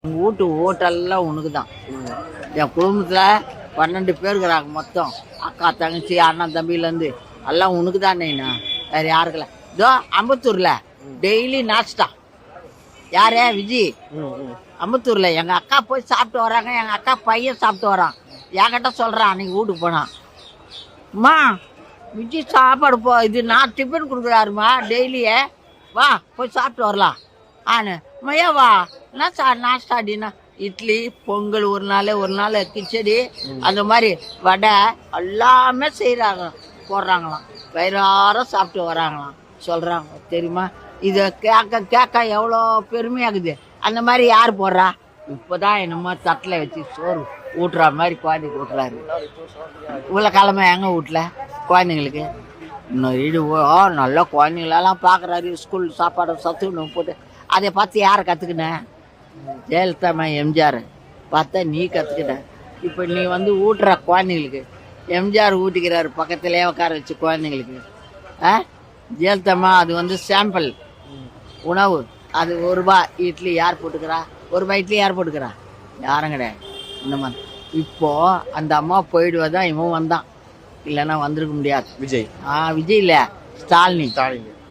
உங்கள் வீட்டு ஓட்டெல்லாம் உனக்கு தான். என் குடும்பத்தில் 12 பேர் இருக்கிறாங்க மொத்தம். அக்கா தங்கச்சி அண்ணன் தம்பியிலேருந்து எல்லாம் உனக்கு தான். நீனா வேறு யாருக்கல. இதோ அம்பத்தூரில் டெய்லி நாஸ்டா. யாரே விஜி அம்பத்தூரில் எங்கள் அக்கா போய் சாப்பிட்டு வராங்க. எங்கள் அக்கா பையன் சாப்பிட்டு வரான். என்கிட்ட சொல்கிறான் அன்றைக்கி வீட்டுக்கு போனான். அம்மா விஜி சாப்பாடு இது நான் டிஃபன் கொடுக்குறாருமா டெய்லியே, வா போய் சாப்பிட்டு வரலாம். மையா வா என்ன நாஸ்டா அப்படின்னா இட்லி பொங்கல் ஒரு நாள் கிச்சடி அந்த மாதிரி வடை எல்லாமே செய்கிறாங்க, போடுறாங்களாம். வயிறார சாப்பிட்டு வராங்களாம் சொல்கிறாங்க. தெரியுமா? இதை கேட்க எவ்வளோ பெருமையாகுது. அந்த மாதிரி யார் போடுறா? இப்போ தான் என்னமோ தட்டில் வச்சு சோறு ஊட்டுற மாதிரி குழந்தைக்கு ஊட்டுறாரு. இவ்வளோ கிழமை எங்கே வீட்டில் குழந்தைங்களுக்கு இன்னும் வீடு நல்லா குழந்தைங்களெல்லாம் பார்க்குறாரு. ஸ்கூல் சாப்பாடு சத்துணவு போட்டு அதை பார்த்து யாரை கற்றுக்கினேன்? ஜெயலலிதா எம்ஜிஆர் பார்த்தா நீ கற்றுக்கிட்ட. இப்போ நீ வந்து ஊட்டுற குழந்தைங்களுக்கு எம்ஜிஆர் ஊட்டிக்கிறாரு பக்கத்துலேயே உட்கார வச்சு குழந்தைங்களுக்கு. ஜெயலலிதா அது வந்து சாம்பிள் உணவு. அது ₹1 இட்லி யார் போட்டுக்கிறா? ₹1 இட்லி யார் போட்டுக்கிறா? யாரும் கிடையாது. இந்த மாதிரி இப்போது அந்த அம்மா போயிடுவதான் இவன் வந்தான், இல்லைன்னா வந்திருக்க முடியாது. விஜய் விஜய் இல்லை, ஸ்டாலினி.